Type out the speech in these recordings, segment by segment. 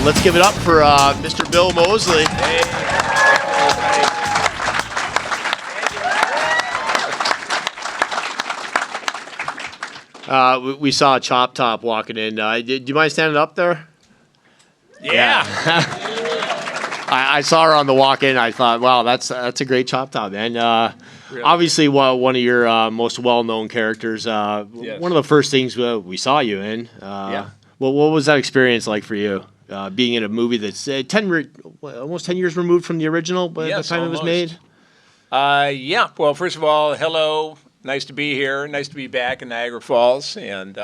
Let's give it up for Mr. Bill Moseley. Hey. We saw Chop Top walking in. Do you mind standing up there? Yeah. I saw her on the walk-in. I thought, wow, that's a great Chop Top, man. Really? Obviously, one of your most well-known characters. Yes. One of the first things we saw you in. Yeah. Well, what was that experience like for you? Being in a movie that's almost 10 years removed from the original by the time almost. It was made? Yeah. Well, first of all, hello. Nice to be here. Nice to be back in Niagara Falls. And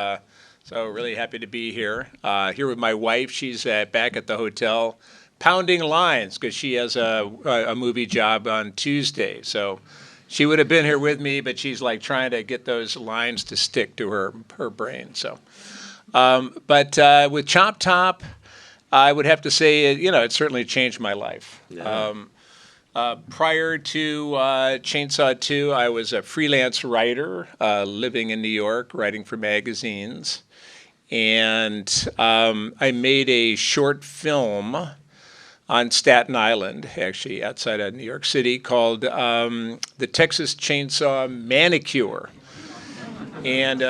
so really happy to be here. Here with my wife. She's back at the hotel pounding lines because she has a movie job on Tuesday. So she would have been here with me, but she's like trying to get those lines to stick to her brain. So, but with Chop Top, I would have to say, it certainly changed my life. Yeah. Prior to Chainsaw 2, I was a freelance writer living in New York, writing for magazines. And I made a short film on Staten Island, actually outside of New York City, called The Texas Chainsaw Massacre. And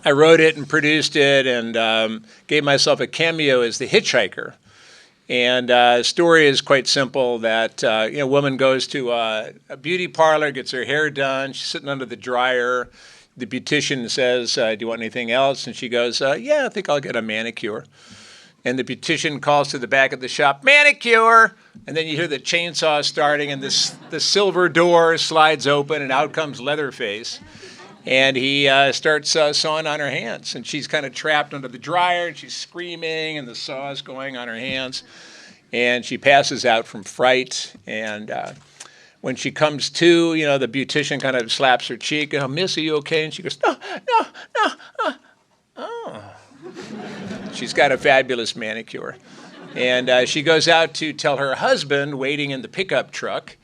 I wrote it and produced it and gave myself a cameo as the hitchhiker. And the story is quite simple that, a woman goes to a beauty parlor, gets her hair done. She's sitting under the dryer. The beautician says, do you want anything else? And she goes, yeah, I think I'll get a manicure. And the beautician calls to the back of the shop, manicure! And then you hear the chainsaw starting and the silver door slides open and out comes Leatherface. And he starts sawing on her hands. And she's kind of trapped under the dryer, and she's screaming, and the saw is going on her hands. And she passes out from fright. And when she comes to, the beautician kind of slaps her cheek. Oh, miss, are you okay? And she goes, no. Oh. She's got a fabulous manicure. And she goes out to tell her husband, waiting in the pickup truck,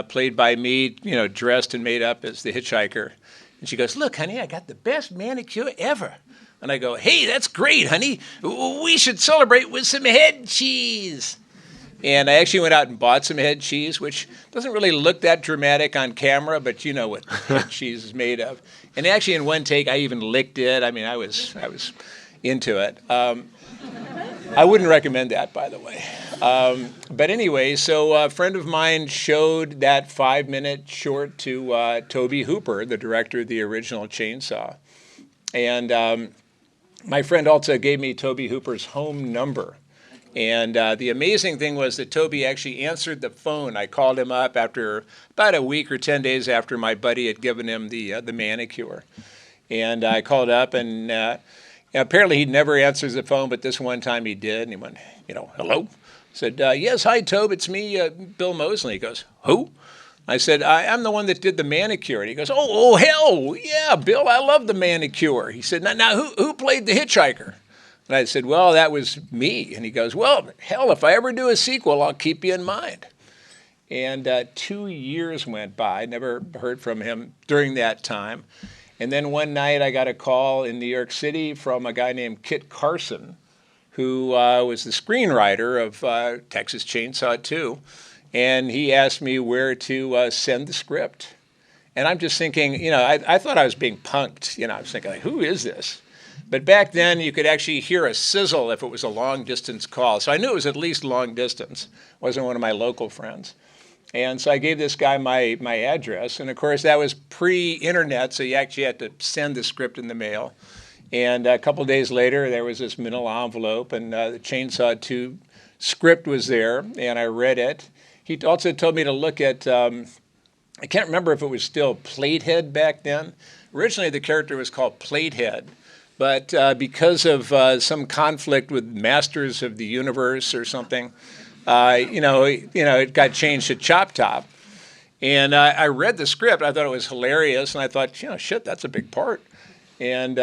played by me, dressed and made up as the hitchhiker. And she goes, look, honey, I got the best manicure ever. And I go, hey, that's great, honey. We should celebrate with some head cheese. And I actually went out and bought some head cheese, which doesn't really look that dramatic on camera, but you know what head cheese is made of. And actually in one take, I even licked it. I mean, I was into it. I wouldn't recommend that, by the way. But anyway, so a friend of mine showed that 5-minute short to Tobe Hooper, the director of the original Chainsaw. And my friend also gave me Tobe Hooper's home number. And the amazing thing was that Tobe actually answered the phone. I called him up after about a week or 10 days after my buddy had given him the manicure. And I called up and apparently he never answers the phone, but this one time he did. And he went, hello? I said, yes, hi, Tobe, it's me, Bill Moseley. He goes, who? I said, I'm the one that did the manicure. And he goes, oh, hell, yeah, Bill, I love the manicure. He said, now who played the hitchhiker? And I said, well, that was me. And he goes, well, hell, if I ever do a sequel, I'll keep you in mind. And 2 years went by. Never heard from him during that time. And then one night I got a call in New York City from a guy named Kit Carson, who was the screenwriter of Texas Chainsaw 2. And he asked me where to send the script. And I'm just thinking, I thought I was being punked. I was thinking, like, who is this? But back then, you could actually hear a sizzle if it was a long-distance call. So I knew it was at least long distance. It wasn't one of my local friends. And so I gave this guy my address. And, of course, that was pre-internet, so you actually had to send the script in the mail. And a couple days later, there was this manila envelope, and the Chainsaw 2 script was there, and I read it. He also told me to look at, I can't remember if it was still Platehead back then. Originally, the character was called Platehead. But because of some conflict with Masters of the Universe or something, it got changed to Chop Top. And I read the script. I thought it was hilarious. And I thought, shit, that's a big part. And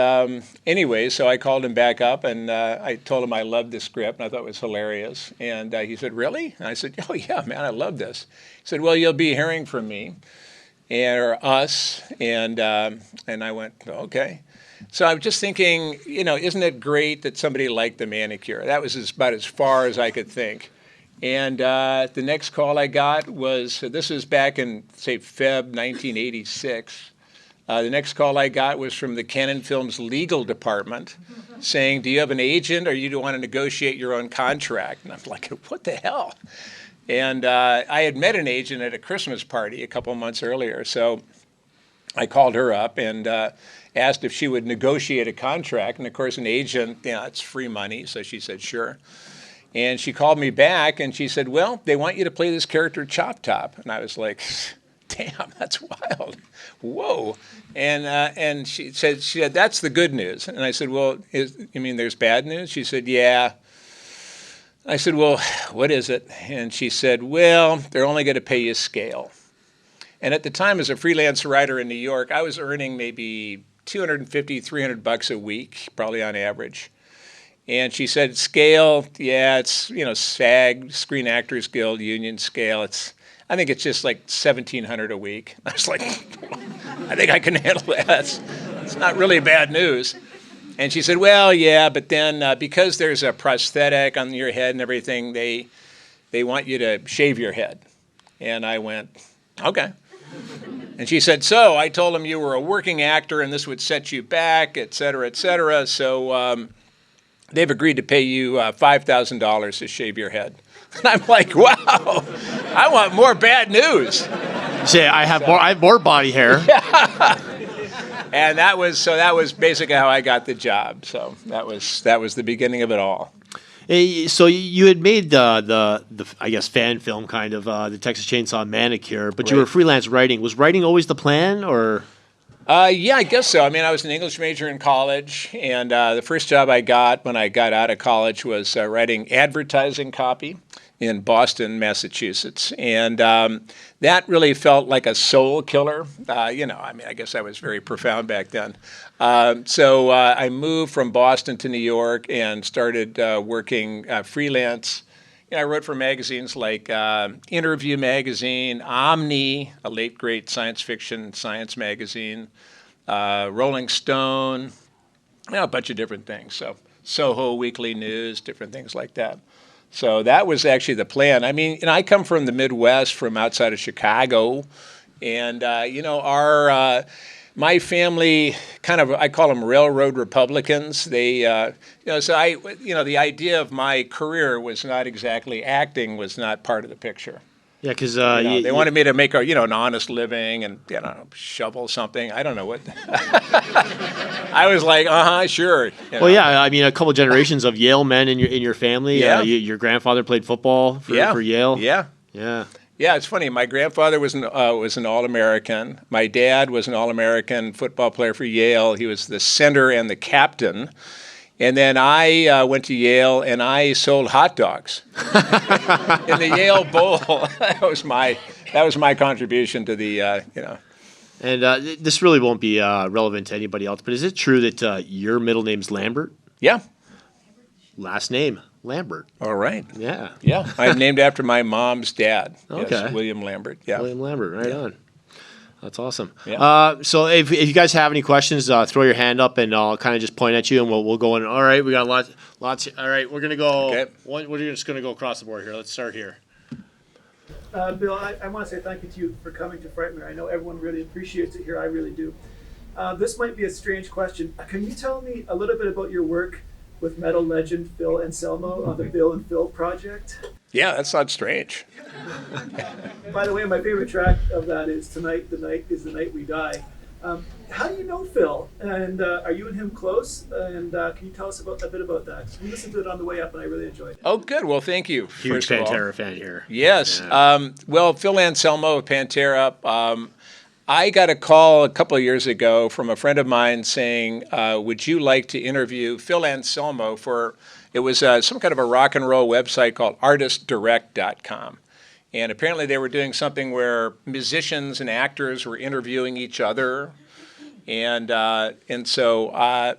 anyway, so I called him back up and I told him I loved the script and I thought it was hilarious. And he said, really? And I said, oh, yeah, man, I love this. He said, well, you'll be hearing from me. or us, and I went, okay. So I'm just thinking, isn't it great that somebody liked the manicure? That was about as far as I could think. And the next call I got was, this was back in, say, Feb 1986. The next call I got was from the Canon Films legal department saying, do you have an agent or you do want to negotiate your own contract? And I'm like, what the hell? And I had met an agent at a Christmas party a couple of months earlier. So I called her up and asked if she would negotiate a contract. And of course, an agent, it's free money. So she said, sure. And she called me back and she said, well, they want you to play this character Chop Top. And I was like, damn, that's wild. Whoa. And she said, that's the good news. And I said, well, you mean there's bad news? She said, yeah. I said, well, what is it? And she said, well, they're only going to pay you scale. And at the time, as a freelance writer in New York, I was earning maybe $250, $300 a week, probably on average. And she said, scale, yeah, it's, SAG, Screen Actors Guild, union scale. I think it's just like $1,700 a week. I was like, I think I can handle that. It's not really bad news. And she said, well, yeah, but then because there's a prosthetic on your head and everything, they want you to shave your head. And I went, okay. And she said, so I told them you were a working actor and this would set you back, et cetera, et cetera. So they've agreed to pay you $5,000 to shave your head. And I'm like, wow, I want more bad news. Say, I have more body hair. And that was basically how I got the job. So that was the beginning of it all. So you had made the I guess fan film kind of the Texas Chainsaw Massacre, but right. You were freelance writing. Was writing always the plan, or? Yeah, I guess so. I mean, I was an English major in college, and the first job I got when I got out of college was writing advertising copy in Boston, Massachusetts. And that really felt like a soul killer. I guess I was very profound back then. So I moved from Boston to New York and started working freelance. I wrote for magazines like Interview Magazine, Omni, a late great science fiction science magazine, Rolling Stone, a bunch of different things. So Soho Weekly News, different things like that. So that was actually the plan. I mean, I come from the Midwest, from outside of Chicago, and my family I call them railroad Republicans. They, the idea of my career was not exactly acting, was not part of the picture. Yeah, because they wanted me to make an honest living and shovel something. I don't know what. I was like, sure. Well, yeah, I mean, a couple generations of Yale men in your family. Yeah. Your grandfather played football for Yale. Yeah. Yeah. Yeah, it's funny. My grandfather was an All-American. My dad was an All-American football player for Yale. He was the center and the captain. And then I went to Yale and I sold hot dogs in the Yale Bowl. That was my contribution to the And this really won't be relevant to anybody else, but is it true that your middle name's Lambert? Yeah. Last name Lambert. All right. Yeah. Yeah. I'm named after my mom's dad. Okay. Yes, William Lambert. Yeah. William Lambert. Right on. That's awesome. Yeah. So if you guys have any questions, throw your hand up and I'll kind of just point at you and we'll go in. All right, we got lots. All right, we're gonna go. Okay. We're just gonna go across the board here. Let's start here. Bill, I want to say thank you to you for coming to FRIGHTMARE. I know everyone really appreciates it here. I really do. This might be a strange question. Can you tell me a little bit about your work with metal legend Phil Anselmo on the Bill and Phil project? Yeah, that's not strange. By the way, my favorite track of that is Tonight, the Night is the Night We Die. How do you know Phil? And are you and him close? And can you tell us a bit about that? We listened to it on the way up and I really enjoyed it. Oh, good. Well, thank you. Huge Pantera fan here. Yes. Yeah. Well, Phil Anselmo of Pantera. I got a call a couple of years ago from a friend of mine saying, would you like to interview Phil Anselmo for, it was some kind of a rock and roll website called artistdirect.com. And apparently they were doing something where musicians and actors were interviewing each other. And so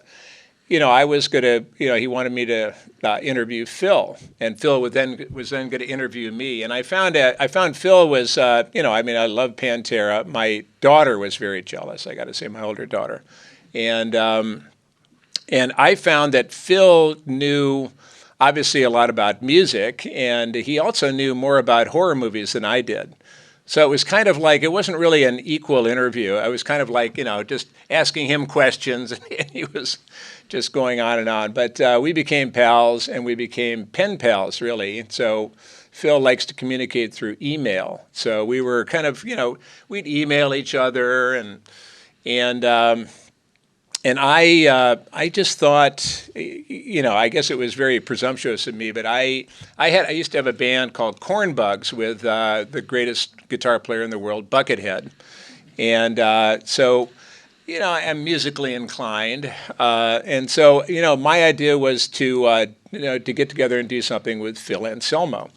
I was going to, he wanted me to interview Phil, and Phil was then going to interview me. And I found Phil was, I love Pantera. My daughter was very jealous. I got to say, my older daughter, and I found that Phil knew obviously a lot about music, and he also knew more about horror movies than I did. So it was kind of like, it wasn't really an equal interview. I was kind of like, just asking him questions, and he was just going on and on. But we became pals, and we became pen pals, really. So Phil likes to communicate through email. So we were kind of, we'd email each other, and I just thought, I guess it was very presumptuous of me, but I used to have a band called Cornbugs with the greatest guitar player in the world, Buckethead, and so I'm musically inclined, and so my idea was to get together and do something with Phil Anselmo.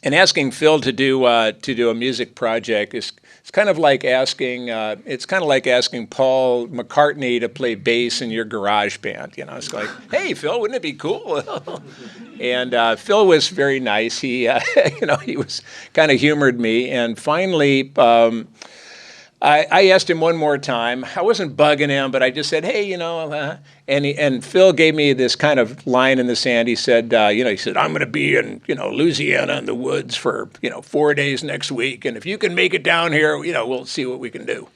And asking Phil to do a music project is kind of like asking Paul McCartney to play bass in your garage band. It's like, hey Phil, wouldn't it be cool? And Phil was very nice. He he was kind of humored me, and finally. I asked him one more time. I wasn't bugging him, but I just said, hey, and Phil gave me this kind of line in the sand. He said, I'm going to be in, Louisiana in the woods for, 4 days next week. And if you can make it down here, we'll see what we can do.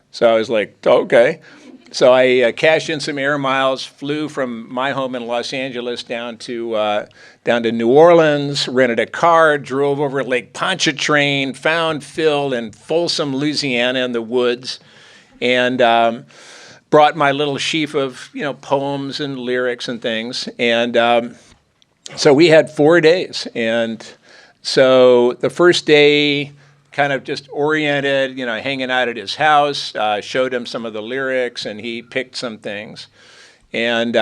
So I was like, okay. So I cashed in some air miles, flew from my home in Los Angeles down to New Orleans, rented a car, drove over Lake Pontchartrain, found Phil in Folsom, Louisiana, in the woods, and brought my little sheaf of poems and lyrics and things. And so we had 4 days, and so the first day. Kind of just oriented, hanging out at his house, showed him some of the lyrics, and he picked some things. And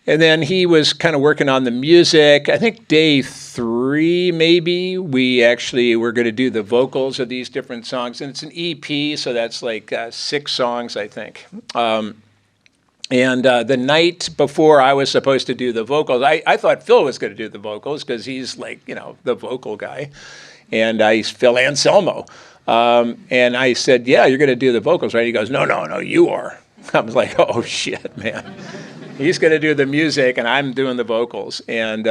then he was kind of working on the music. I think day 3, maybe, we actually were going to do the vocals of these different songs. And it's an EP, so that's like 6 songs, I think. And the night before I was supposed to do the vocals, I thought Phil was going to do the vocals because he's like, the vocal guy. And he's Phil Anselmo. And I said, yeah, you're going to do the vocals, right? He goes, no, you are. I was like, oh, shit, man. He's going to do the music, and I'm doing the vocals. And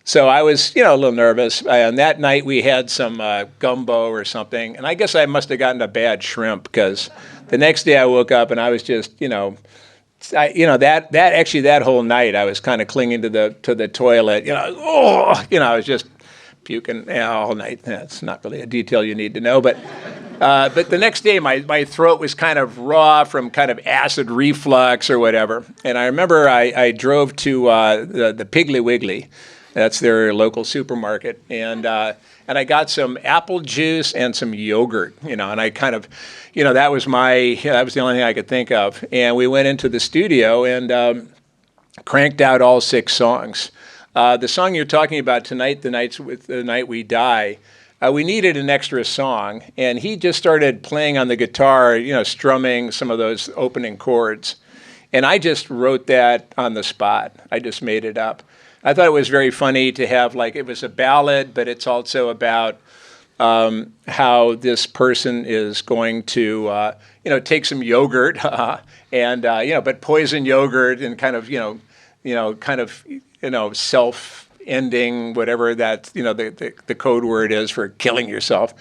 so I was, a little nervous. And that night we had some gumbo or something. And I guess I must have gotten a bad shrimp because the next day I woke up and I was just, that whole night I was kind of clinging to the toilet. I was just puking all night. That's not really a detail you need to know, but the next day my throat was kind of raw from kind of acid reflux or whatever. And I remember I drove to the Piggly Wiggly, that's their local supermarket, and I got some apple juice and some yogurt, and I kind of, that was the only thing I could think of. And we went into the studio and cranked out all 6 songs. The song you're talking about tonight, the night we die, we needed an extra song, and he just started playing on the guitar, strumming some of those opening chords, and I just wrote that on the spot. I just made it up. I thought it was very funny to have it was a ballad, but it's also about how this person is going to take some yogurt and but poison yogurt and kind of self-ending, whatever that, the code word is for killing yourself.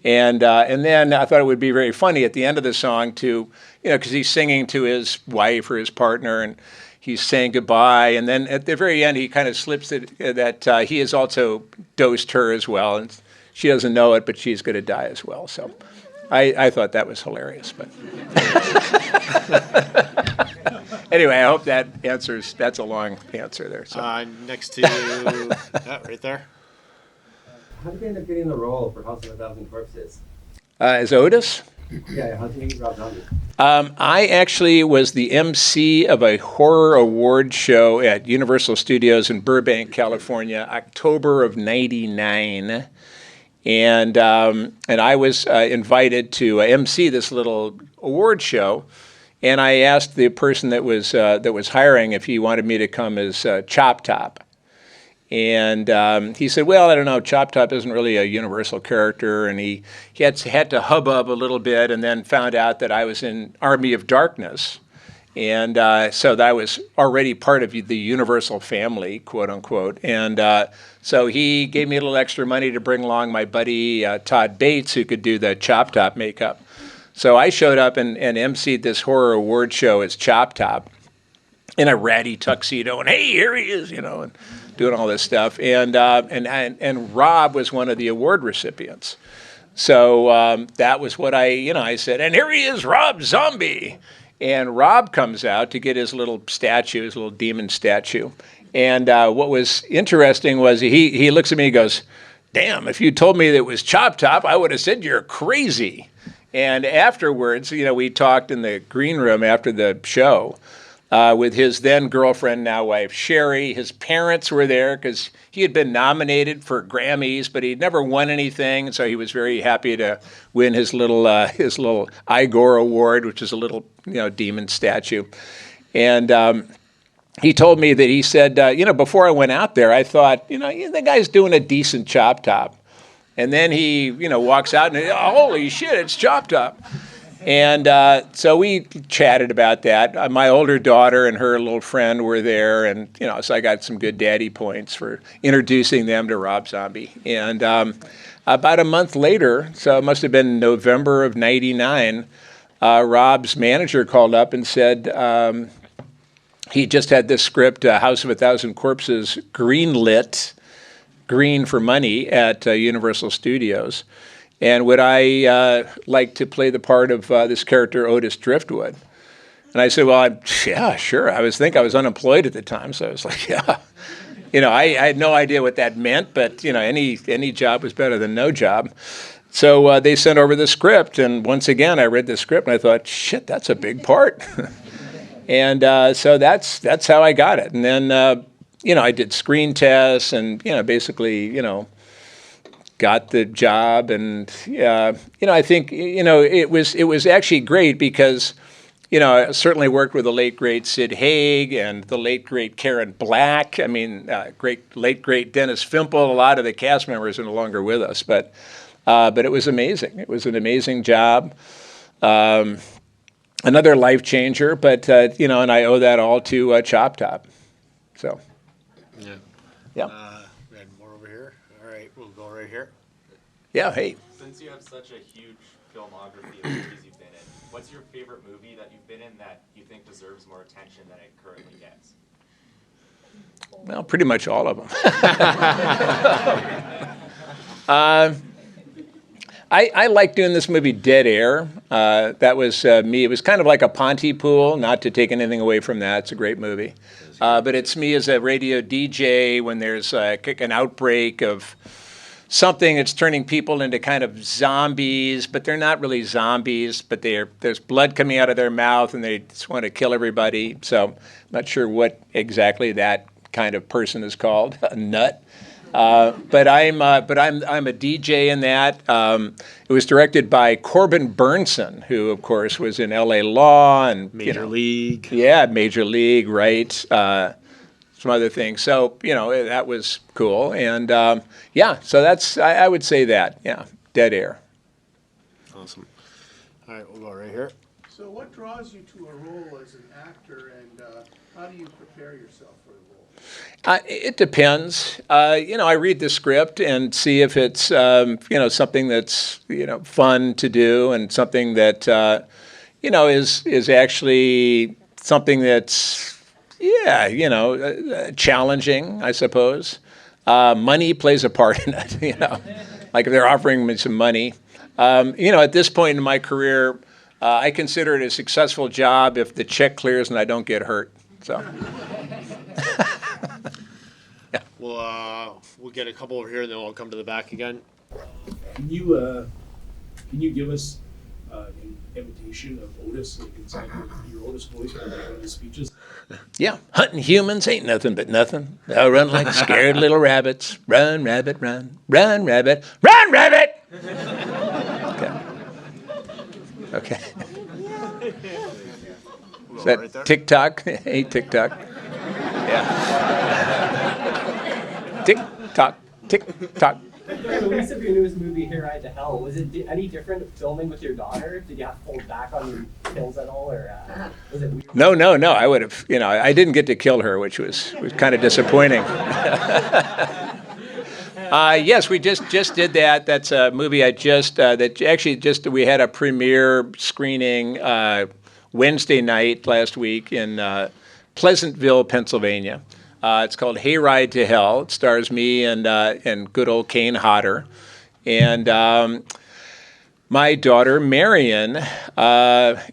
And then I thought it would be very funny at the end of the song to, because he's singing to his wife or his partner, and he's saying goodbye. And then at the very end, he kind of slips it that he has also dosed her as well. And she doesn't know it, but she's going to die as well. So I thought that was hilarious. But anyway, I hope that answers. That's a long answer there. So. Next to that right there. How did you end up getting the role for House of a Thousand Corpses? As Otis? Yeah, how did you get Rob Zombie? I actually was the MC of a horror award show at Universal Studios in Burbank, California, October of '99. And I was invited to MC this little award show. And I asked the person that was hiring if he wanted me to come as Chop Top. And he said, well, I don't know, Chop Top isn't really a universal character. And he had to hubbub a little bit, and then found out that I was in Army of Darkness. And so that I was already part of the Universal family, quote unquote. And so he gave me a little extra money to bring along my buddy Todd Bates, who could do the Chop Top makeup. So I showed up and emceed this horror award show as Chop Top in a ratty tuxedo, and hey, here he is, and doing all this stuff. And Rob was one of the award recipients. So that was what I said, and here he is, Rob Zombie. And Rob comes out to get his little statue, his little demon statue. And what was interesting was he looks at me and goes, damn, if you told me that it was Chop Top, I would have said you're crazy. And afterwards, we talked in the green room after the show with his then girlfriend, now wife, Sherry. His parents were there because he had been nominated for Grammys, but he'd never won anything. So he was very happy to win his little Igor Award, which is a little demon statue. And he told me that he said, before I went out there, I thought, the guy's doing a decent Chop Top. And then he, walks out and, holy shit, it's Chop Top. And so we chatted about that. My older daughter and her little friend were there, and so I got some good daddy points for introducing them to Rob Zombie. And about a month later, so it must have been November of '99, Rob's manager called up and said he just had this script, House of a Thousand Corpses, greenlit, green for money at Universal Studios. And would I like to play the part of this character, Otis Driftwood? And I said, well, yeah, sure. I was unemployed at the time, so I was like, yeah. I had no idea what that meant, but, any job was better than no job. So they sent over the script, and once again, I read the script, and I thought, shit, that's a big part. And so that's how I got it. And then, I did screen tests and, basically, got the job, and I think it was actually great because I certainly worked with the late great Sid Haig and the late great Karen Black. I mean, late great Dennis Fimple. A lot of the cast members are no longer with us, but it was amazing. It was an amazing job, another life changer. But and I owe that all to Chop Top. So yeah. We had more over here. All right, we'll go right here. Yeah, hey. Since you have such a huge filmography of movies you've been in, what's your favorite movie that you've been in that you think deserves more attention than it currently gets? Well, pretty much all of them. I like doing this movie, Dead Air. That was me. It was kind of like a Pontypool, not to take anything away from that. It's a great movie. But it's me as a radio DJ when there's an outbreak of something that's turning people into kind of zombies, but they're not really zombies, but there's blood coming out of their mouth and they just want to kill everybody. So I'm not sure what exactly that kind of person is called, a nut. But I'm a DJ in that. It was directed by Corbin Burnson, who of course was in L.A. Law and Major League. Yeah, Major League, right? Some other things. So that was cool. And so that's I would say that. Yeah, Dead Air. Awesome. All right, we'll go right here. So what draws you to a role as an actor, and how do you prepare yourself for the role? It depends. I read the script and see if it's, something that's, fun to do and something that, is actually something that's, challenging, I suppose. Money plays a part in it, like if they're offering me some money. At this point in my career, I consider it a successful job if the check clears and I don't get hurt. So. Yeah. We'll get a couple over here, and then we'll come to the back again. Can you give us an imitation of Otis, like inside your Otis voice, or one of his speeches? Yeah, hunting humans ain't nothing but nothing. They'll run like scared little rabbits. Run, rabbit, run. Run, rabbit. Run, rabbit! Okay. Is that right there. TikTok? Hey, TikTok. Yeah. Tick-tock, tick-tock. For the release of your newest movie, Here Ride to Hell, was it any different filming with your daughter? Did you have to hold back on your kills at all, or was it weird? No. I would have, I didn't get to kill her, which was kind of disappointing. Yes, we just did that. That's a movie we had a premiere screening Wednesday night last week in Pleasantville, Pennsylvania. It's called Hayride to Hell. It stars me and good old Kane Hodder. And my daughter, Marion,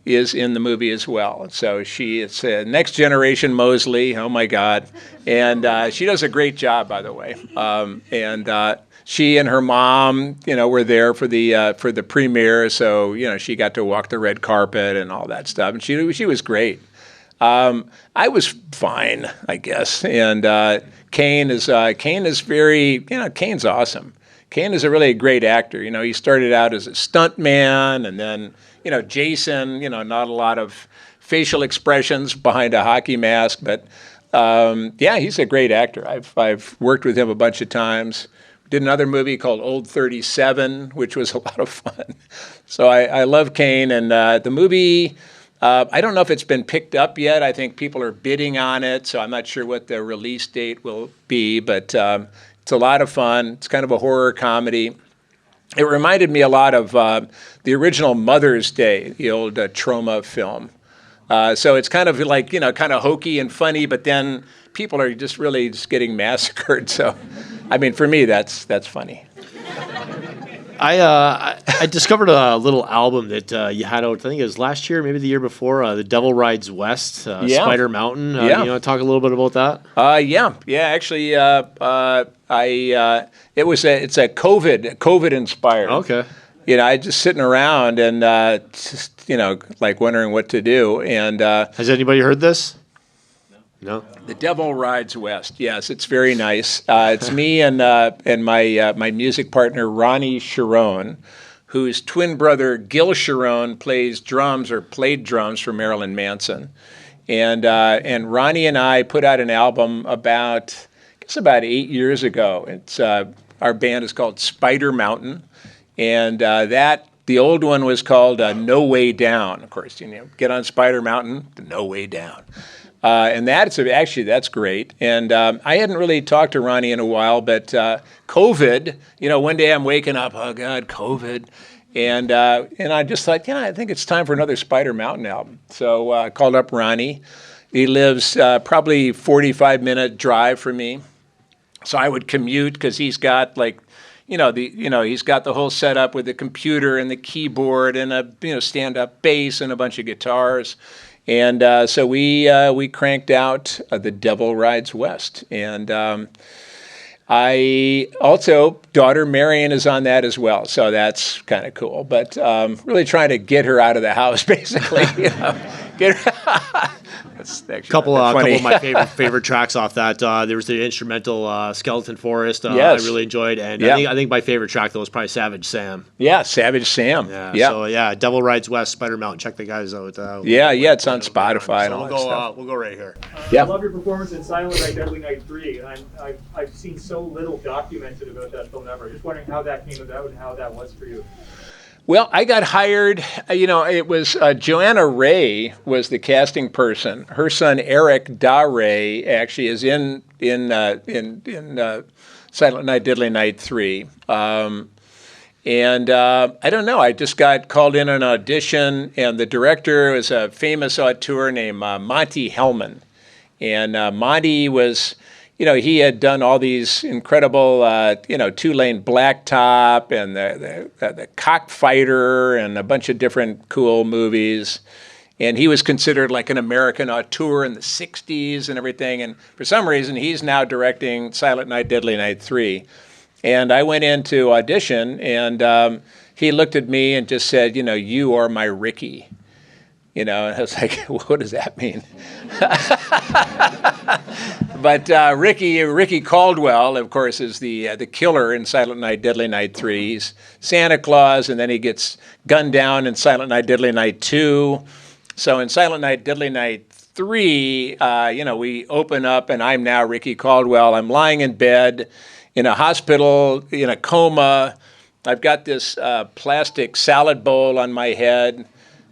is in the movie as well. So it's a next generation Moseley. Oh, my God. And she does a great job, by the way. She and her mom, were there for the premiere. So, she got to walk the red carpet and all that stuff. And she was great. I was fine, I guess. And Kane is very, Kane's awesome. Kane is a really great actor. He started out as a stuntman, and then, Jason, not a lot of facial expressions behind a hockey mask, but he's a great actor. I've worked with him a bunch of times. Did another movie called Old 37, which was a lot of fun. So I love Kane, and the movie. I don't know if it's been picked up yet. I think people are bidding on it, so I'm not sure what the release date will be, but it's a lot of fun. It's kind of a horror comedy. It reminded me a lot of the original Mother's Day, the old Troma film. So it's kind of like, kind of hokey and funny, but then people are just really just getting massacred. So, for me, that's funny. I discovered a little album that you had out, I think it was last year, maybe the year before, The Devil Rides West, Spider Mountain. You want to talk a little bit about that? Actually, it's a COVID inspired. Okay. I just sitting around and like wondering what to do. And has anybody heard this? No. The Devil Rides West. Yes, it's very nice. It's me and my music partner Ronnie Sharon, whose twin brother Gil Sharon played drums for Marilyn Manson, and Ronnie and I put out an album about 8 years ago. It's our band is called Spider Mountain, and the old one was called No Way Down. Of course, get on Spider Mountain, No Way Down. And that's great. And I hadn't really talked to Ronnie in a while, but COVID, one day I'm waking up, oh God, COVID. And I just thought, I think it's time for another Spider Mountain album. So I called up Ronnie. He lives probably 45-minute drive from me. So I would commute because he's got he's got the whole setup with the computer and the keyboard and a stand-up bass and a bunch of guitars. And so we cranked out The Devil Rides West. And I also, daughter Marion is on that as well. So that's kind of cool. But really trying to get her out of the house, basically. Get her That's actually couple of my favorite tracks off that. There was the instrumental Skeleton Forest. Yes. I really enjoyed, and Yeah. I think my favorite track though was probably Savage Sam. Yeah, Savage Sam. Yeah. So Devil Rides West, Spider Mountain. Check the guys out. It's on Spotify and So all that stuff. we'll go right here. Yeah. I love your performance in Silent Night, Deadly Night 3, and I've seen so little documented about that film ever. Just wondering how that came about and how that was for you. Well, I got hired, it was Joanna Ray was the casting person. Her son, Eric Da Ray, actually is in Silent Night, Deadly Night 3. I don't know, I just got called in an audition, and the director was a famous auteur named Monty Hellman. And Monty was... he had done all these incredible, two-lane blacktop and the Cockfighter and a bunch of different cool movies. And he was considered like an American auteur in the 60s and everything. And for some reason, he's now directing Silent Night, Deadly Night 3. And I went in to audition, and he looked at me and just said, you are my Ricky. And I was like, what does that mean? But Ricky Caldwell, of course, is the killer in Silent Night, Deadly Night 3. He's Santa Claus, and then he gets gunned down in Silent Night, Deadly Night 2. So in Silent Night, Deadly Night 3, we open up and I'm now Ricky Caldwell. I'm lying in bed in a hospital in a coma. I've got this plastic salad bowl on my head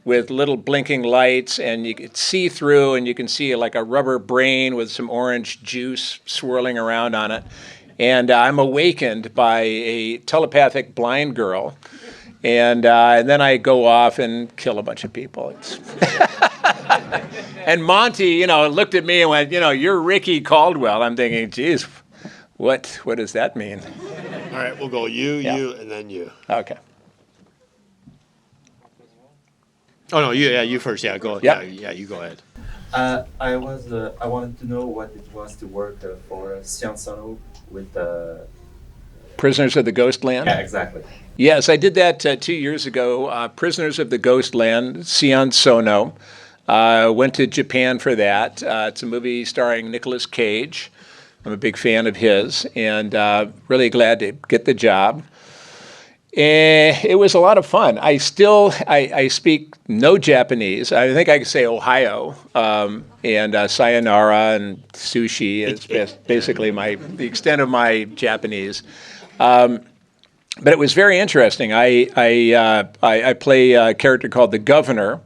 with little blinking lights, and you can see through, and you can see like a rubber brain with some orange juice swirling around on it. And I'm awakened by a telepathic blind girl. And then I go off and kill a bunch of people. And Monty, looked at me and went, you're Ricky Caldwell. I'm thinking, geez, what does that mean? All right, we'll go you, and then you. Okay. Oh no, you first. Yeah, go. Yep. Yeah, you go ahead. I wanted to know what it was to work for Ciansono with Prisoners of the Ghostland? Yeah, exactly. Yes, I did that 2 years ago. Prisoners of the Ghostland, Sion Sono. Went to Japan for that. It's a movie starring Nicolas Cage. I'm a big fan of his, and really glad to get the job. It was a lot of fun. I speak no Japanese. I think I can say Ohio and sayonara and sushi is basically the extent of my Japanese. But it was very interesting. I play a character called the Governor,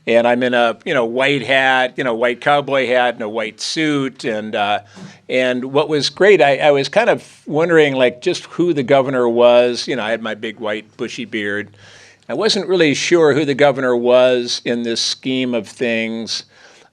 and I'm in a white hat, white cowboy hat, and a white suit, and what was great, I was kind of wondering just who the governor was. I had my big white bushy beard. I wasn't really sure who the governor was in this scheme of things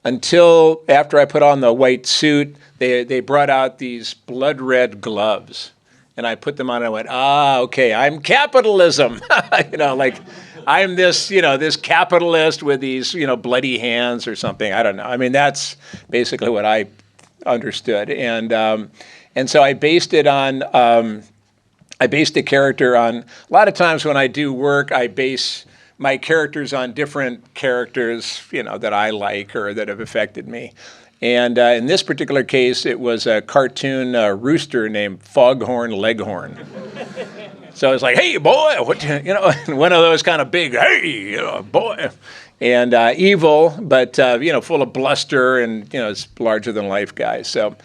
until after I put on the white suit. They brought out these blood red gloves. And I put them on and I went, okay, I'm capitalism. I'm this, this capitalist with these, bloody hands or something. I don't know. I mean, that's basically what I understood. And so I based it on, I based the character on, a lot of times when I do work, I base my characters on different characters, that I like or that have affected me. And in this particular case, it was a cartoon rooster named Foghorn Leghorn. So I was like, hey, boy, one of those kind of big, hey, boy. And evil, but, full of bluster and, it's larger-than-life guy. So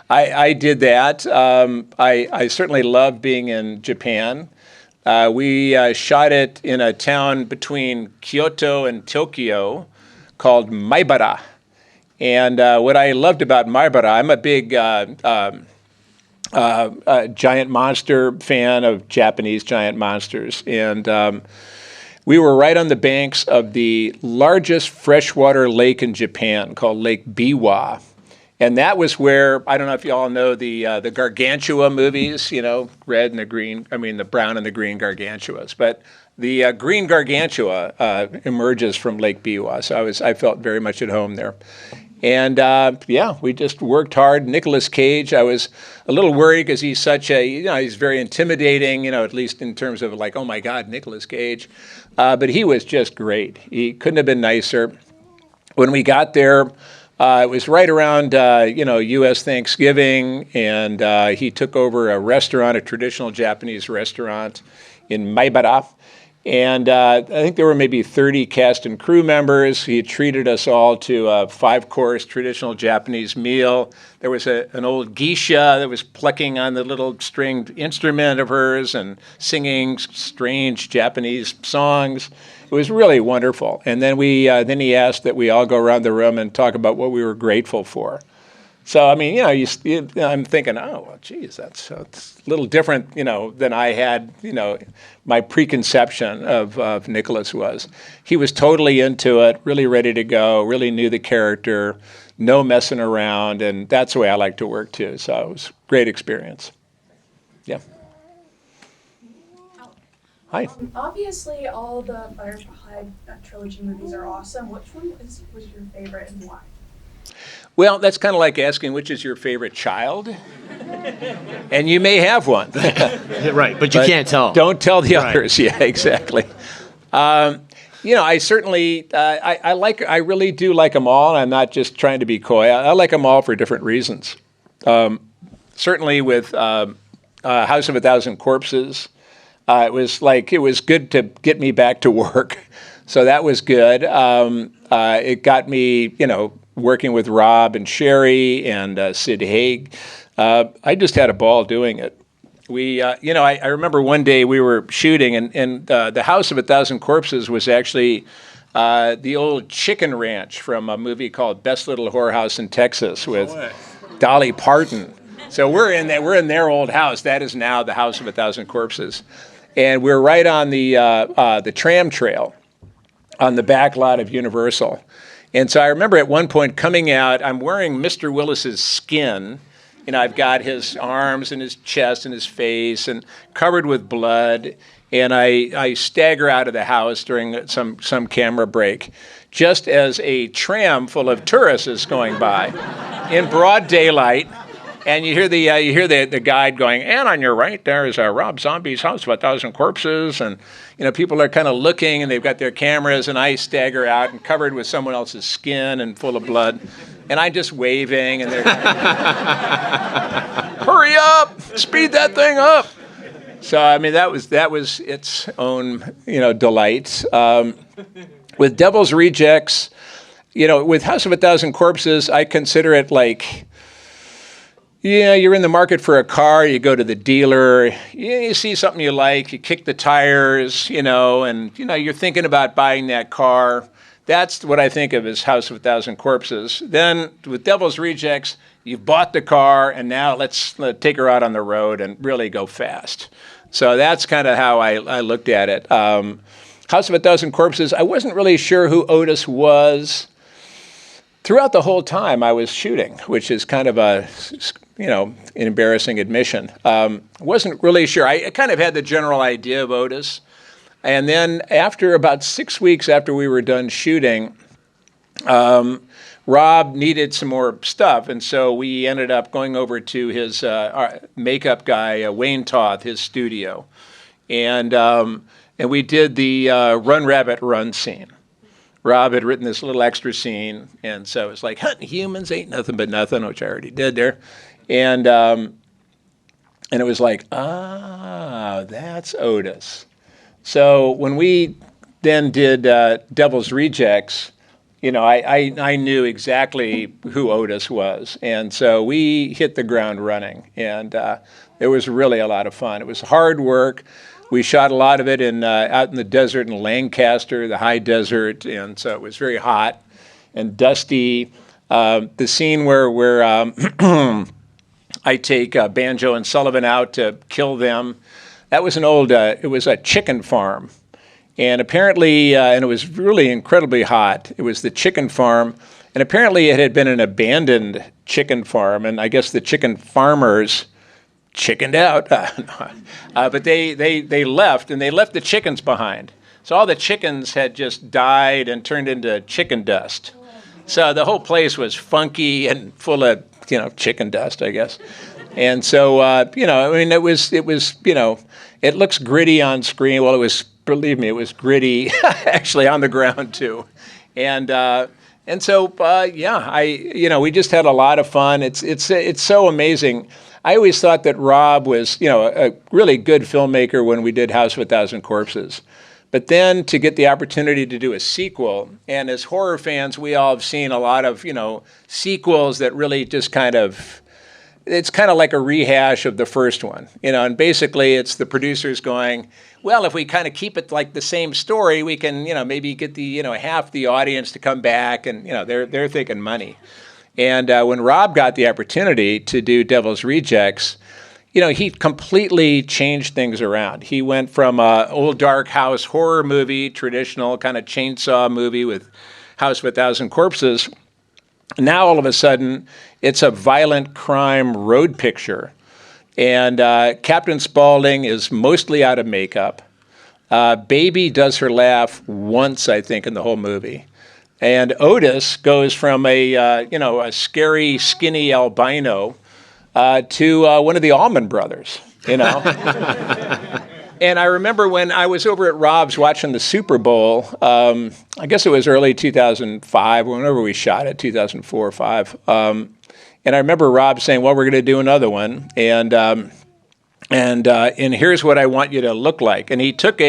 I did that. I certainly loved being in Japan. We shot it in a town between Kyoto and Tokyo called Maibara. And what I loved about Maibara, I'm a big giant monster fan of Japanese giant monsters. And we were right on the banks of the largest freshwater lake in Japan called Lake Biwa. And that was where, I don't know if you all know the Gargantua movies, red and the green, the brown and the green Gargantuas. But the green Gargantua emerges from Lake Biwa. So I felt very much at home there. And we just worked hard. Nicolas Cage, I was a little worried because he's such he's very intimidating, at least in terms of oh my God, Nicolas Cage. But he was just great. He couldn't have been nicer. When we got there, it was right around, U.S. Thanksgiving, and he took over a restaurant, a traditional Japanese restaurant in Maibara. And I think there were maybe 30 cast and crew members. He treated us all to a 5-course traditional Japanese meal. There was an old geisha that was plucking on the little stringed instrument of hers and singing strange Japanese songs. It was really wonderful. And then then he asked that we all go around the room and talk about what we were grateful for. So, I'm thinking, oh, well, geez, that's a little different, than I had, my preconception of Nicholas was. He was totally into it, really ready to go, really knew the character, no messing around, and that's the way I like to work, too. So it was a great experience. Yeah. Hi. Obviously, all the Firefly trilogy movies are awesome. Which one was your favorite and why? Well, that's kind of like asking which is your favorite child, and you may have one. Right, but you can't tell. Don't tell the others. Yeah, exactly. I certainly, I really do like them all, and I'm not just trying to be coy. I like them all for different reasons. Certainly with House of a Thousand Corpses, it was good to get me back to work. So that was good. It got me, working with Rob and Sherry and Sid Haig. I just had a ball doing it. I remember one day we were shooting, and the House of a Thousand Corpses was actually the old chicken ranch from a movie called Best Little Whorehouse in Texas with Dolly Parton. So we're in their old house. That is now the House of a Thousand Corpses, and we're right on the tram trail on the back lot of Universal. And so I remember at one point coming out, I'm wearing Mr. Willis's skin. I've got his arms and his chest and his face and covered with blood. And I stagger out of the house during some camera break, just as a tram full of tourists is going by in broad daylight. And you hear the guide going, and on your right there is Rob Zombie's House of a Thousand Corpses, and people are kind of looking, and they've got their cameras, and I stagger out and covered with someone else's skin and full of blood, and I'm just waving, and they're hurry up, speed that thing up. So that was its own delight. With Devil's Rejects, with House of a Thousand Corpses, I consider it like. Yeah, you're in the market for a car, you go to the dealer, you see something you like, you kick the tires, and you're thinking about buying that car. That's what I think of as House of a Thousand Corpses. Then with Devil's Rejects, you've bought the car, and now let's take her out on the road and really go fast. So that's kind of how I looked at it. House of a Thousand Corpses, I wasn't really sure who Otis was. Throughout the whole time I was shooting, which is kind of an embarrassing admission. Wasn't really sure. I kind of had the general idea of Otis. And then after about 6 weeks after we were done shooting, Rob needed some more stuff. And so we ended up going over to his makeup guy, Wayne Toth, his studio. And we did the Run Rabbit Run scene. Rob had written this little extra scene, and so it's like, hunting humans ain't nothing but nothing, which I already did there. And it was like, that's Otis. So when we then did Devil's Rejects, I knew exactly who Otis was. And so we hit the ground running, and it was really a lot of fun. It was hard work. We shot a lot of it out in the desert in Lancaster, the high desert, and so it was very hot and dusty. The scene where I take Banjo and Sullivan out to kill them, that was it was a chicken farm. And apparently, and it was really incredibly hot. It was the chicken farm, and apparently it had been an abandoned chicken farm, and I guess the chicken farmers chickened out, but they left, and they left the chickens behind. So all the chickens had just died and turned into chicken dust. So the whole place was funky and full of chicken dust, I guess. And so it was it looks gritty on screen. Well, believe me, it was gritty actually on the ground too. And so we just had a lot of fun. It's so amazing. I always thought that Rob was, a really good filmmaker when we did House of a Thousand Corpses. But then to get the opportunity to do a sequel, and as horror fans, we all have seen a lot of, sequels that really just it's kind of like a rehash of the first one, and basically it's the producers going, well, if we kind of keep it like the same story, we can, maybe get the, half the audience to come back, and, they're thinking money. And when Rob got the opportunity to do Devil's Rejects, he completely changed things around. He went from an old dark house horror movie, traditional kind of chainsaw movie with House of a Thousand Corpses. Now all of a sudden, it's a violent crime road picture. And Captain Spaulding is mostly out of makeup. Baby does her laugh once, I think, in the whole movie. And Otis goes from a scary, skinny albino to one of the Allman Brothers, And I remember when I was over at Rob's watching the Super Bowl, I guess it was early 2005, whenever we shot it, 2004 or 5. And I remember Rob saying, well, we're going to do another one. And here's what I want you to look like. And he took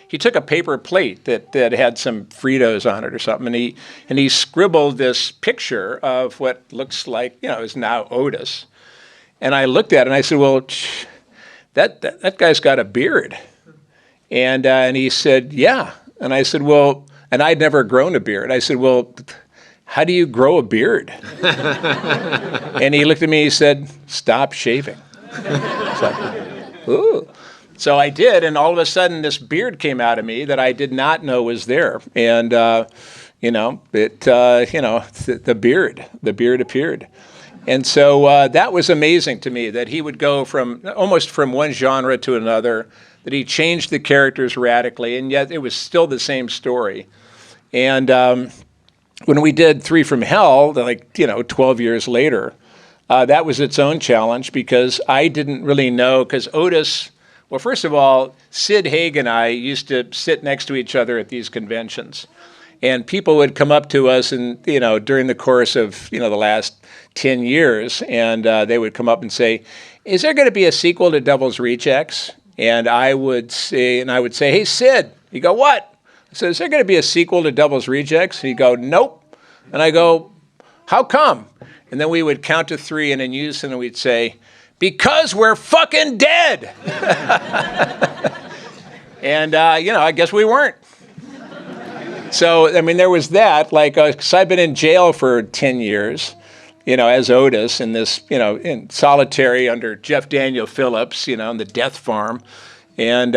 he took a paper plate that had some Fritos on it or something, and he scribbled this picture of what looks like, is now Otis. And I looked at it and I said, well, that guy's got a beard. And he said, yeah. And I said, well, and I'd never grown a beard. I said, well, how do you grow a beard? And he looked at me, he said, stop shaving. Ooh. So I did, and all of a sudden this beard came out of me that I did not know was there. And, the beard appeared. And so that was amazing to me, that he would go almost from one genre to another, that he changed the characters radically, and yet it was still the same story. And when we did Three from Hell, 12 years later, that was its own challenge, because I didn't really know, because Otis, well, first of all, Sid Haig and I used to sit next to each other at these conventions. And people would come up to us and, during the course of, the last 10 years, and they would come up and say, is there going to be a sequel to Devil's Rejects? And I would say, hey, Sid. He'd go, what? I said, is there going to be a sequel to Devil's Rejects? He'd go, nope. And I go, how come? And then we would count to 3, and in unison we'd say, because we're fucking dead. And, I guess we weren't. So, there was that, because I've been in jail for 10 years, as Otis in this, in solitary under Jeff Daniel Phillips, in the death farm. And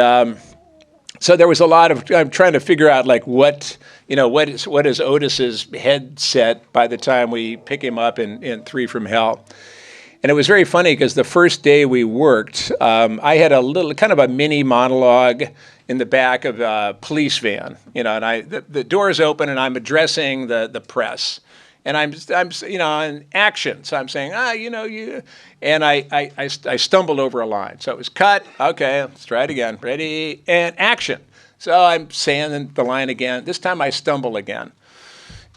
so there was a lot of, I'm trying to figure out, what is Otis's head set by the time we pick him up in Three from Hell. And it was very funny, because the first day we worked, I had a little kind of a mini monologue in the back of a police van, and the door's open, and I'm addressing the press, and I'm in action. So I'm saying, you, and I stumbled over a line. So it was cut. Okay, let's try it again. Ready, and action. So I'm saying the line again. This time I stumble again.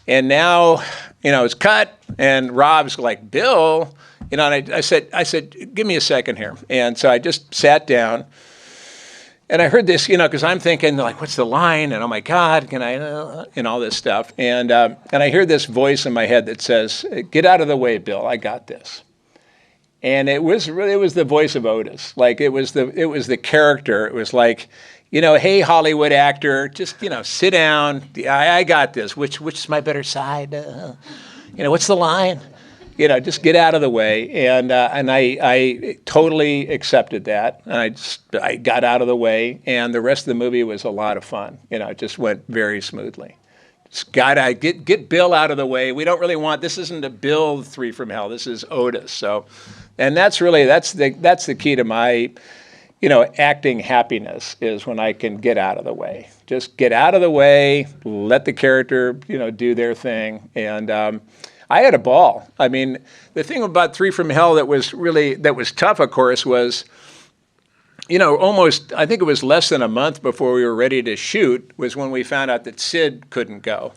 And now, it's cut, and Rob's like, Bill, and I said, give me a second here. And so I just sat down, and I heard this, because I'm thinking, what's the line? And oh my God, can I, and all this stuff. And I hear this voice in my head that says, get out of the way, Bill, I got this. And it was the voice of Otis. It was the character. It was like, hey, Hollywood actor, just, sit down. I got this. Which is my better side? What's the line? Just get out of the way. And I totally accepted that. And I got out of the way. And the rest of the movie was a lot of fun. It just went very smoothly. Just gotta get Bill out of the way. We don't really want, this isn't a Bill Three from Hell. This is Otis. So, and that's the key to my, acting happiness, is when I can get out of the way. Just get out of the way, let the character, do their thing. And I had a ball. The thing about Three from Hell that was tough, of course, was, almost, I think it was less than a month before we were ready to shoot, was when we found out that Sid couldn't go.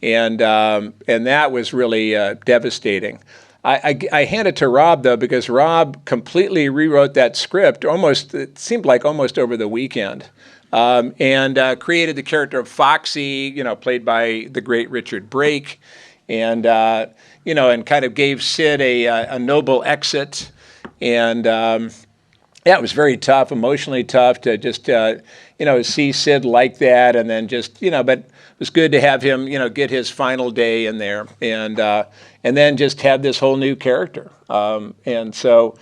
And that was really devastating. I hand it to Rob, though, because Rob completely rewrote that script, it seemed like almost over the weekend, and created the character of Foxy, played by the great Richard Brake, and and kind of gave Sid a noble exit. And it was very tough, emotionally tough to just see Sid like that, and then just but it was good to have him get his final day in there, and then just have this whole new character. And so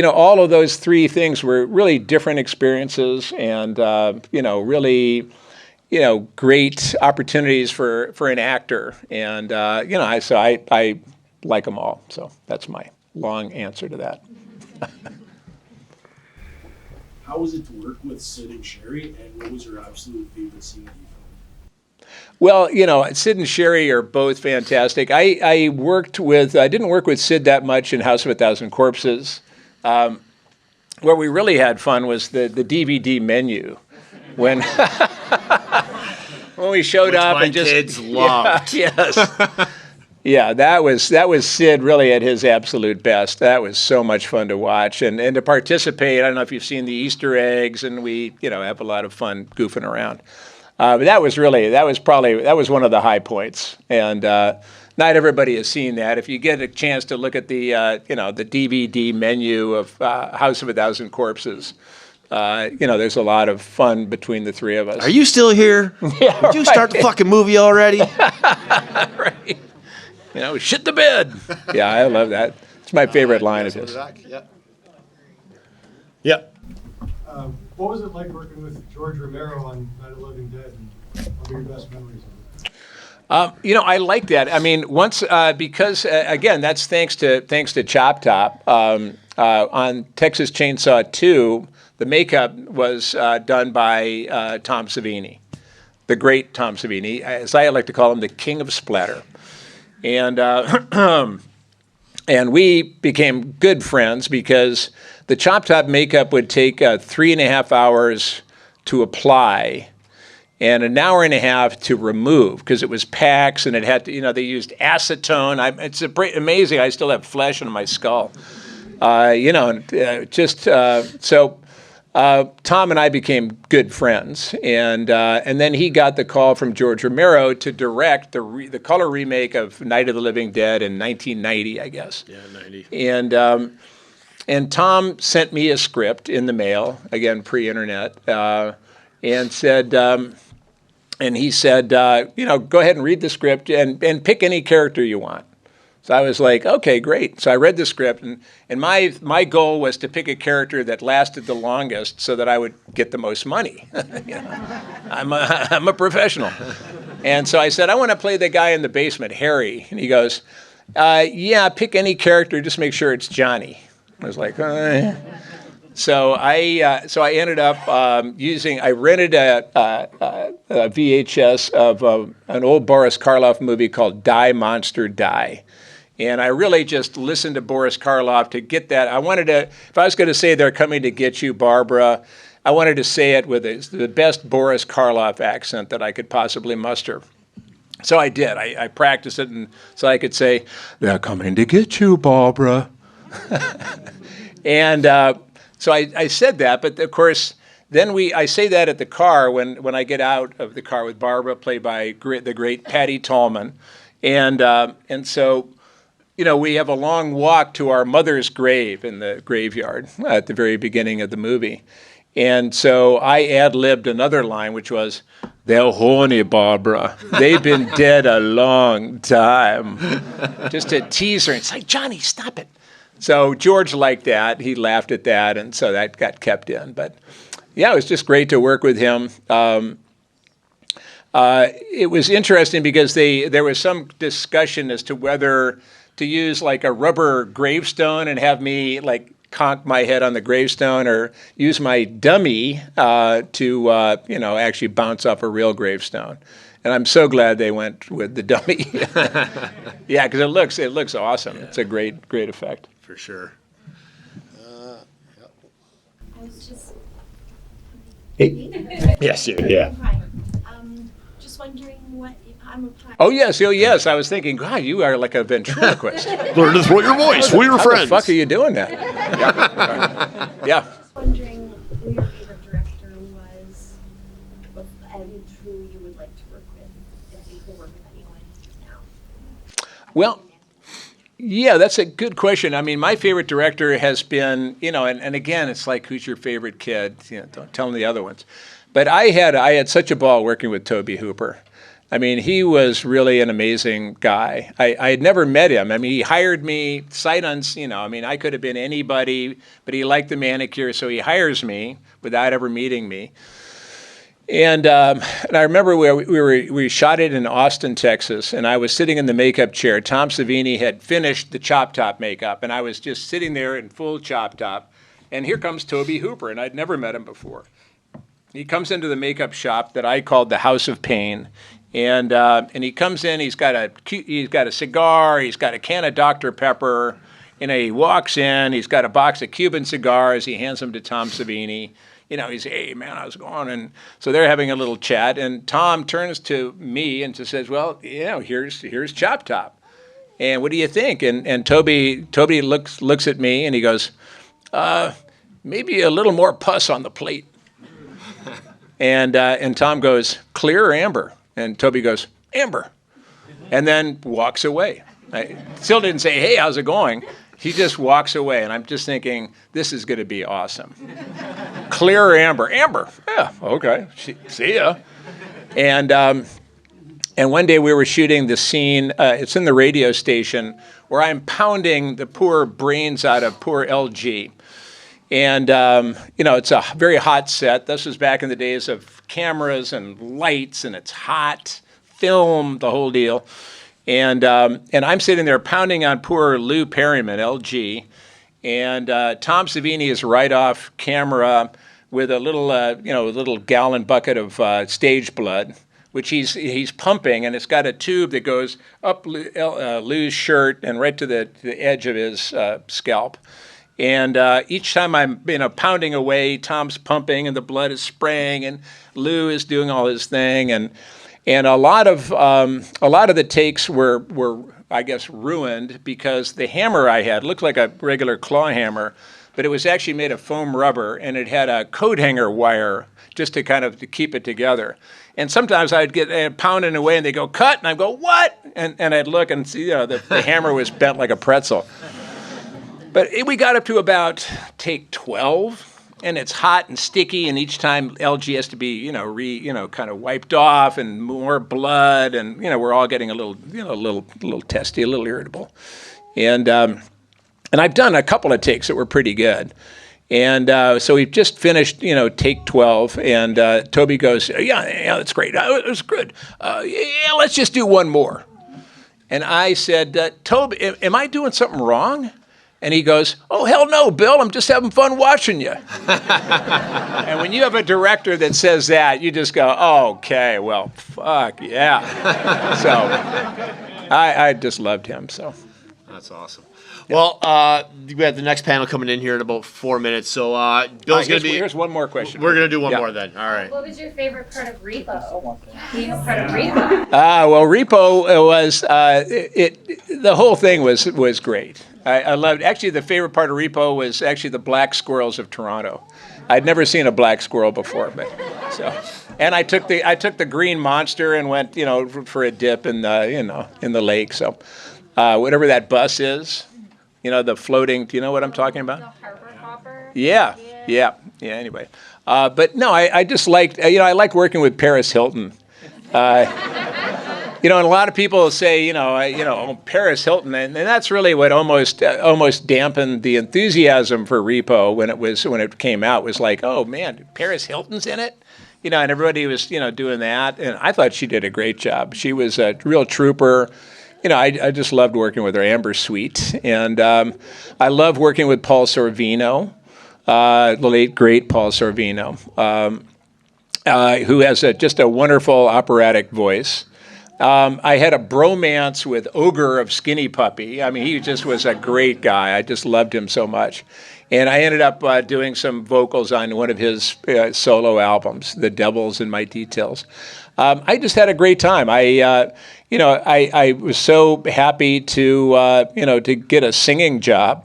all of those 3 things were really different experiences, and really great opportunities for an actor. And, so I like them all. So that's my long answer to that. How was it to work with Sid and Sherry, and what was your absolute favorite scene that you filmed? Well, Sid and Sherry are both fantastic. I didn't work with Sid that much in House of a Thousand Corpses. Where we really had fun was the DVD menu. When we showed up, my and just kids loved. yes, Yeah, that was Sid really at his absolute best. That was so much fun to watch and to participate. I don't know if you've seen the Easter eggs, and we have a lot of fun goofing around. But that was one of the high points, and not everybody has seen that. If you get a chance to look at the the DVD menu of House of a Thousand Corpses, there's a lot of fun between the three of us. Are you still here? Yeah, Did you start the fucking movie already? Right. Shit the bed. Yeah, I love that. It's my favorite line of his. Yeah. What was it like working with George Romero on Night of the Living Dead? And what are your best memories of it? I like that. I mean, once because again, that's thanks to Chop Top on Texas Chainsaw 2. The makeup was done by Tom Savini, the great Tom Savini, as I like to call him, the king of splatter. And and we became good friends because the Chop Top makeup would take 3.5 hours to apply and an hour and a half to remove because it was Pax and it had to, they used acetone. It's amazing. I still have flesh on my skull. So Tom and I became good friends, and then he got the call from George Romero to direct the color remake of Night of the Living Dead in 1990, I guess. Yeah, 90. And Tom sent me a script in the mail, again pre-internet, and said, and he said, go ahead and read the script and pick any character you want. So I was like, okay, great. So I read the script, and my goal was to pick a character that lasted the longest so that I would get the most money. I'm a professional. And so I said, I want to play the guy in the basement, Harry. And he goes, yeah, pick any character, just make sure it's Johnny. I was like, So I ended up I rented a VHS of an old Boris Karloff movie called Die Monster Die. And I really just listened to Boris Karloff to get that. I wanted to, if I was going to say they're coming to get you, Barbara, I wanted to say it with the best Boris Karloff accent that I could possibly muster. So I did. I practiced it, and so I could say, they're coming to get you, Barbara. And so I said that, but of course, then I say that at the car when I get out of the car with Barbara, played by the great Patty Tallman. And so, we have a long walk to our mother's grave in the graveyard at the very beginning of the movie. And so I ad-libbed another line, which was, they're horny, Barbara. They've been dead a long time. Just to tease her. It's like, Johnny, stop it. So George liked that. He laughed at that, and so that got kept in. But, yeah, it was just great to work with him. It was interesting because there was some discussion as to whether to use like a rubber gravestone and have me like conk my head on the gravestone, or use my dummy to actually bounce off a real gravestone. And I'm so glad they went with the dummy. Yeah, because it looks awesome. Yeah. It's a great effect. For sure. I was just. Hey. Yes, yeah. Hi. Just wondering what I'm a pilot. Oh yes. I was thinking, God, you are like a ventriloquist. Learn to throw your voice. We're your friends. How the fuck are you doing that? Yeah. Just wondering who your favorite director was, and who you would like to work with, if you could work with anyone now. Well, yeah, that's a good question. I mean, my favorite director has been, and again, it's like, who's your favorite kid? Don't tell them the other ones. But I had such a ball working with Tobe Hooper. I mean, he was really an amazing guy. I had never met him. I mean, he hired me sight unseen. I could have been anybody, but he liked the manicure, so he hires me without ever meeting me. And I remember we shot it in Austin, Texas, and I was sitting in the makeup chair. Tom Savini had finished the Chop Top makeup, and I was just sitting there in full Chop Top. And here comes Tobe Hooper, and I'd never met him before. He comes into the makeup shop that I called the House of Pain, and he comes in. He's got a cigar. He's got a can of Dr. Pepper. He walks in. He's got a box of Cuban cigars. He hands them to Tom Savini. He's, hey, man, how's it going? And so they're having a little chat, and Tom turns to me and just says, well, here's Chop Top. And what do you think? And Toby looks at me and he goes, maybe a little more pus on the plate. And Tom goes, clear or amber? And Toby goes, amber. And then walks away. I still didn't say, hey, how's it going? He just walks away, and I'm just thinking, this is going to be awesome. Clear or amber? Amber. Yeah, okay. See ya. And one day we were shooting the scene, it's in the radio station, where I'm pounding the poor brains out of poor LG. And, it's a very hot set. This was back in the days of cameras and lights, and it's hot, film, the whole deal. And I'm sitting there pounding on poor Lou Perryman, LG, and Tom Savini is right off camera with a little gallon bucket of stage blood, which he's pumping, and it's got a tube that goes up Lou's shirt and right to the edge of his scalp. And each time I'm pounding away, Tom's pumping and the blood is spraying, and Lou is doing all his thing, and a lot of the takes were I guess ruined because the hammer I had looked like a regular claw hammer, but it was actually made of foam rubber, and it had a coat hanger wire just to keep it together. And sometimes I'd get pounding away, and they go cut, and I'd go what? And I'd look and see the hammer was bent like a pretzel. But we got up to about take 12. And it's hot and sticky, and each time LG has to be, kind of wiped off, and more blood, and we're all getting a little testy, a little irritable, and I've done a couple of takes that were pretty good, and so we've just finished, take 12, and Toby goes, yeah, that's great, it was good, yeah, let's just do one more, and I said, Toby, am I doing something wrong? And he goes, oh, hell no, Bill, I'm just having fun watching you. And when you have a director that says that, you just go, oh, okay, well, fuck, yeah. So I just loved him, so. That's awesome. Well, we have the next panel coming in here in about 4 minutes. So Bill's going to be... Here's one more question. We're going to do one more then. All right. What was your favorite part of Repo? Being a part of Repo? Well, Repo was... the whole thing was great. I loved... Actually, the favorite part of Repo was actually the black squirrels of Toronto. I'd never seen a black squirrel before, but... So... And I took the green monster and went, for a dip in the lake. So whatever that bus is... the floating, do you know what I'm talking about? The harbor hopper? Yeah. Anyway. But no, I just liked, I liked working with Paris Hilton. And a lot of people say, Paris Hilton, and that's really what almost dampened the enthusiasm for Repo when it came out. Was like, oh man, Paris Hilton's in it? And everybody was, doing that. And I thought she did a great job. She was a real trooper. I just loved working with her, Amber Sweet. And I love working with Paul Sorvino, the late, great Paul Sorvino, who has just a wonderful operatic voice. I had a bromance with Ogre of Skinny Puppy. I mean, he just was a great guy. I just loved him so much. And I ended up doing some vocals on one of his solo albums, The Devil's in My Details. I just had a great time. I was so happy to get a singing job.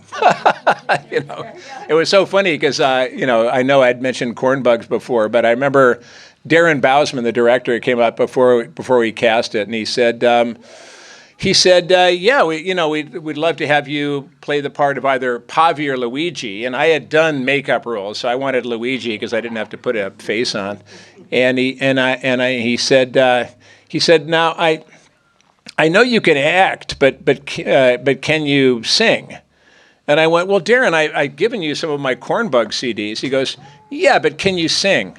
It was so funny because, I know I'd mentioned Cornbugs before, but I remember Darren Bousman, the director, came up before we cast it, and he said, yeah, we'd love to have you play the part of either Pavi or Luigi. And I had done makeup roles, so I wanted Luigi because I didn't have to put a face on. And he said, now I know you can act, but can you sing? And I went, well, Darren, I've given you some of my Cornbug CDs. He goes, yeah, but can you sing?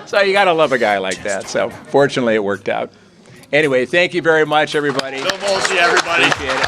So you got to love a guy like that. So fortunately, it worked out. Anyway, thank you very much, everybody. Bill Moseley, everybody. Appreciate it.